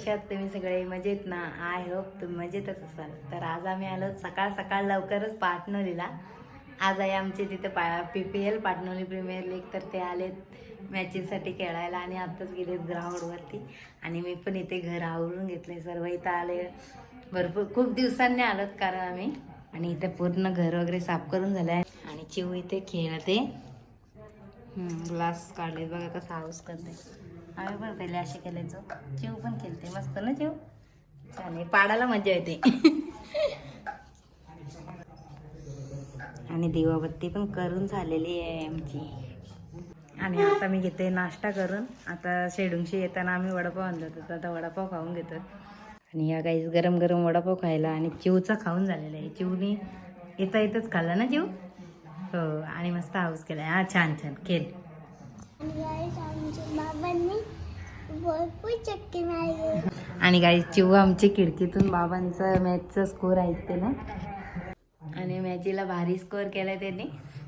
कशा आहात तुम्ही सगळे? मजेत ना? आय होप तुम्ही मजेतच असाल. तर आज आम्ही आलो सकाळ सकाळ लवकरच पाटणवलीला. आज आहे आमचे तिथे PPL पाटणवली प्रीमियर लीग. तर ते आलेत मॅचेससाठी खेळायला आणि आत्ताच गेलेत ग्राउंडवरती. आणि मी पण इथे घर आवरून घेतले, सर्व इथं आले. भरपूर खूप दिवसांनी आलोत कारण आम्ही. आणि इथे पूर्ण घर वगैरे साफ करून झालं आहे. आणि चिव इथे खेळते, ग्लास काढले बघा कसा हाऊस करते. आम्ही पण पहिले असे केल्याचं. चिव पण खेळते मस्त ना चिव, छान आहे, पाडायला मजा येते. आणि दिवाबत्ती पण करून झालेली आहे आमची. आणि आता मी घेते नाश्ता करून. आता शेडूंशी येताना आम्ही वडापाव आणलो होतो, आता वडापाव खाऊन घेतो. आणि या गाईस गरम गरम वडापाव खायला. आणि चिवचा खाऊन झालेला आहे. चिवने इथंच खाल्ला ना चिव? हो. आणि मस्त हाऊस केला. हा छान छान खेळ. आणि गाईस चिव आमची खिडकीतून बाबांचा मॅचचा स्कोर ऐकते ना. आणि मॅचीला भारी स्कोर केलाय त्याने,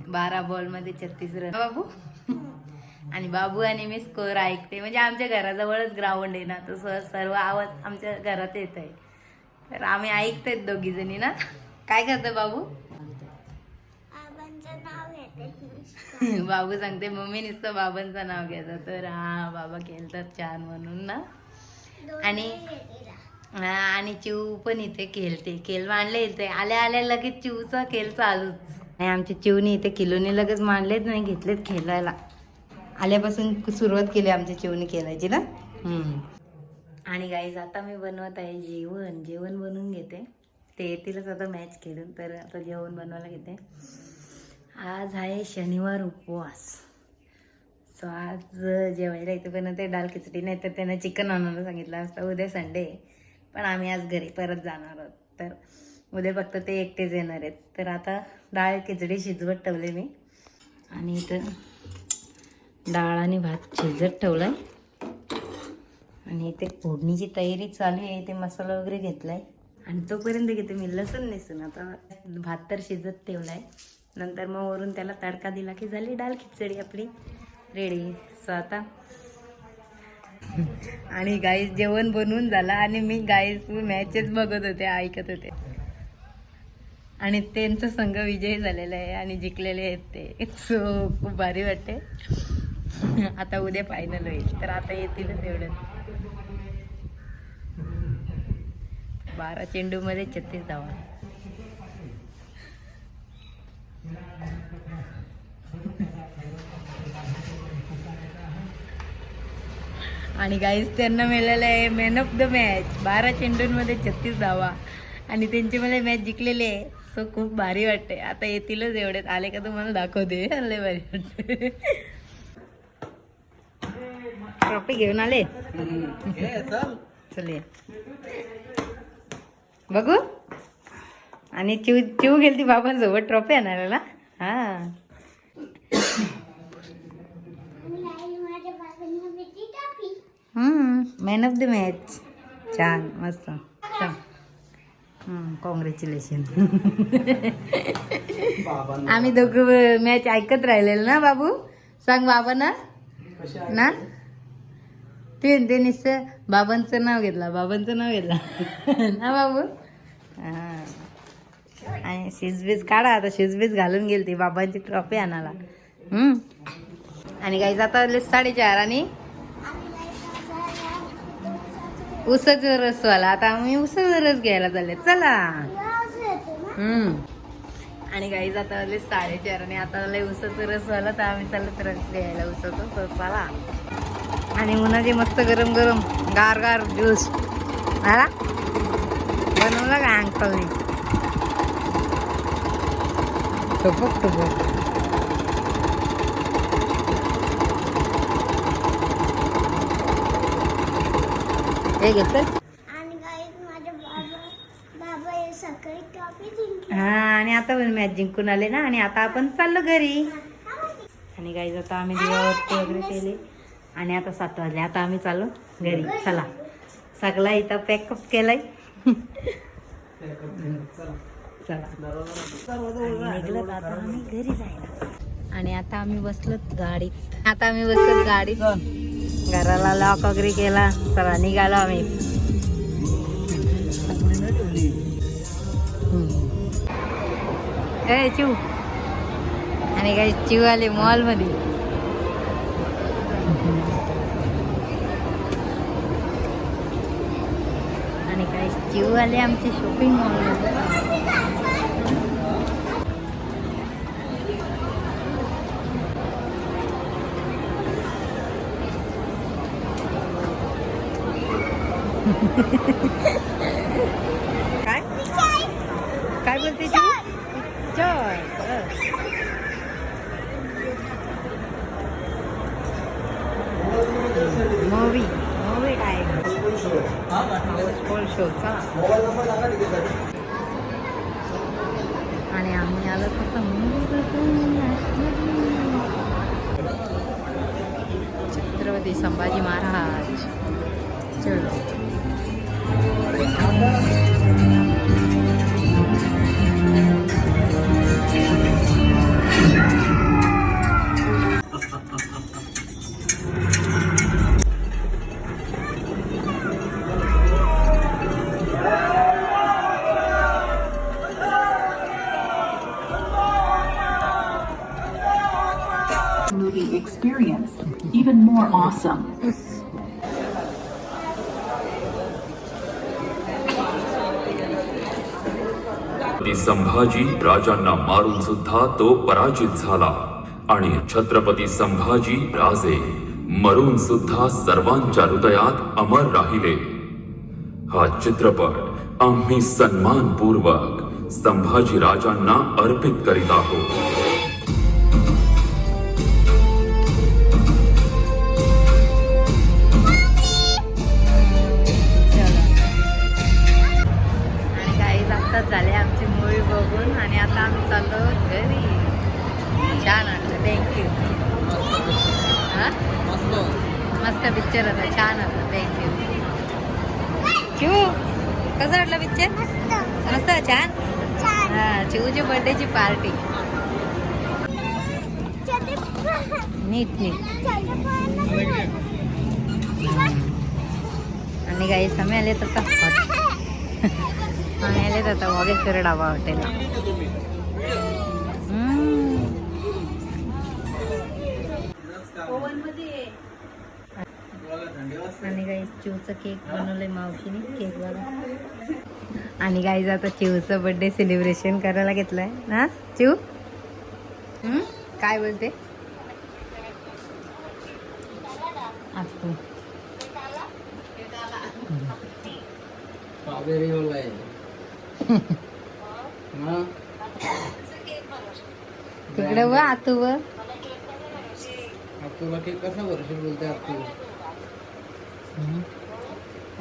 12 बॉलमध्ये 36 रन बाबू. आणि बाबू आणि मी स्कोर ऐकते, म्हणजे आमच्या घराजवळच ग्राउंड आहे ना, तो सर्व आवाज आमच्या घरात येत आहे. तर आम्ही ऐकतोय दोघी जणी ना. काय करतोय बाबू? बाबू सांगते मम्मी नुसतं बाबांचं नाव घ्यायचं. तर हा बाबा खेळतात छान म्हणून ना. आणि चिव पण इथे खेळते, खेळ मांडले इथे आल्या आल्या लगेच चिवचा खेळ चालूच. आणि आमच्या चिवने इथे किलोने लगेच मांडलेच नाही, घेतलेत खेळायला. आल्यापासून सुरुवात केली आमच्या चिवने खेळायची ना. आणि गाईज आता मी बनवत आहे जेवण बनवून घेते. ते येतीलच आता मॅच खेळून, तर आता जेवण बनवायला घेते. आज आहे शनिवार उपवास. सो आज जेवायला इथे बनवते डाळ खिचडी, नाही तर त्यानं चिकन आणायला सांगितलं असतं. उद्या संडे आहे, पण आम्ही आज घरी परत जाणार आहोत, तर उद्या फक्त ते एकटेच येणार आहेत. तर आता डाळ खिचडी शिजवत ठेवले मी. आणि इथं डाळ आणि भात शिजत ठेवलाय. आणि इथे फोडणीची तयारी चालू आहे. इथे मसाला वगैरे घेतलाय. आणि तोपर्यंत घेते मी लसूण नेसून. आता भात तर शिजत ठेवलाय, नंतर मग वरून त्याला तडका दिला की झाली डाळ खिचडी आपली रेडी. सो आता आणि गाईस जेवण बनवून झाला. आणि मी गाईस मॅचेस बघत होते, ऐकत होते. आणि त्यांचा संघ विजयी झालेला आहे आणि जिंकलेले आहेत ते. सो खूप भारी वाटते. आता उद्या फायनल होईल, तर आता येतीलच एवढं. 12 चेंडूमध्ये 36 धावा. आणि गाईस त्यांना मिळालेलं आहे मॅन ऑफ द मॅच. 12 चेंडूंमध्ये 36 धावा. आणि त्यांची मला मॅच जिंकलेली आहे. सो खूप भारी वाटते. आता येतीलच एवढेच. आले का तुम्हाला दाखवते. लय भारी वाटते. ट्रॉफी घेऊन आले. चल बघू. आणि चिव गेली बाबांसोबत ट्रॉफी आणायला. हा मॅन ऑफ द मॅच. छान मस्त. कॉंग्रॅच्युलेशन. आम्ही दोघं मॅच ऐकत राहिलेलो ना बाबू. सांग बाबा ना ते नुसतं बाबांचं नाव घेतलं ना बाबू. हा. आणि शिजबीज काढा. आता शिजबीज घालून गेली ती बाबांची ट्रॉफी आणायला. आणि काही जाता 4:30. आणि उसाचा रस वाला. आता आम्ही उसाचा रस घ्यायला चालले. चला. आणि काही जाता 4:30. आणि आता उसाचा रस वाला, तर आम्ही चाललो रस घ्यायला उसाचा. चला. आणि उन्हाचे मस्त गरम गरम गार गार ज्यूस आला बनवला का अंकलने. टोपक हे घेतलं. हा. आणि आता पण मॅच जिंकून आले ना. आणि आता आपण चाललो घरी. आणि गाईज आता आम्ही दिवाबत्ती वगैरे केली. आणि आता 7 वाजले. आता आम्ही चाललो घरी. चला. सगळा इथं पॅकअप केलाय. चला. निघलं आता आम्ही घरी जायला. आणि आता आम्ही बसलोत गाडीत. घराला लॉक वगैरे केला. चला निघालो आम्ही. ए चिव. आणि काही चिव आले मॉल मध्ये. आणि काही चिव आले आमचे शॉपिंग मॉल मध्ये. काय काय बोलते चिव? जॉय. मूवी मूवी काय शो का. आणि आम्ही आलो तसं छत्रपती संभाजी महाराज. चलो. movie experience even more awesome. Sambhaji राजांना मारून सुद्धा तो पराजित झाला आणि छत्रपती संभाजी राजे मरून सुद्धा सर्वांच्या हृदयात अमर राहिले. हा चित्रपट आम्ही सन्मानपूर्वक संभाजी राजांना अर्पित करीत आहोत. झाले आमची मूवी बघून आणि आता आम्ही चाललो घरी. छान वाटलं. थँक्यू. हां मस्त पिक्चर होता. छान होता. थँक्यू. चिऊ कसं वाटलं पिक्चर? मस्त छान. हां चिऊची बर्थडेची पार्टी. नीट नीट. आणि काही समय आले तर आम्ही आले आता वागेश्वर डाबा हॉटेलला. आणि काही चिवचं केक बनवलंय मावशीने. केक बघा. आणि काही आता चिवचं बर्थडे सेलिब्रेशन करायला घेतलंय ना चिव. काय बोलते? असतो तिकडे व आतू व कसा वर्ष बोलते आतू.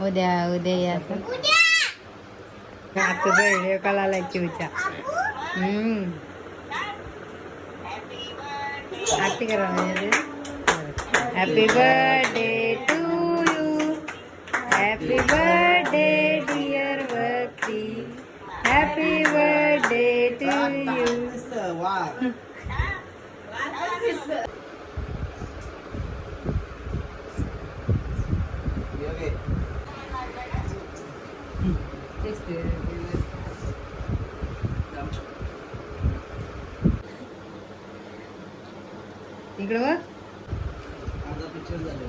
उद्या उद्या या. आतू व्हिडिओ कॉल आलाय चिवच्या. आरती करा म्हणजे. Happy birthday to you. Happy birthday dear Bhakti. Happy birthday to you. इकडं बघ. आता पिक्चर झाले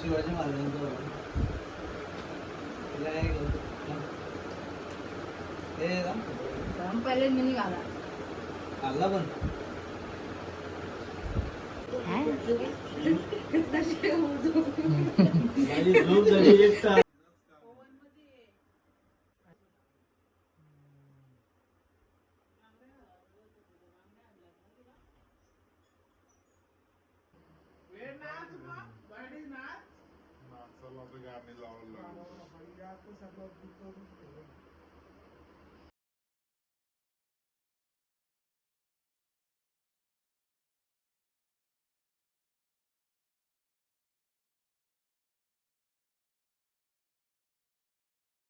शिवाजी महाराजांचं. पहिले मी निघाला आला पण झोप झाली एक तास. नाचायला गाणी लावलं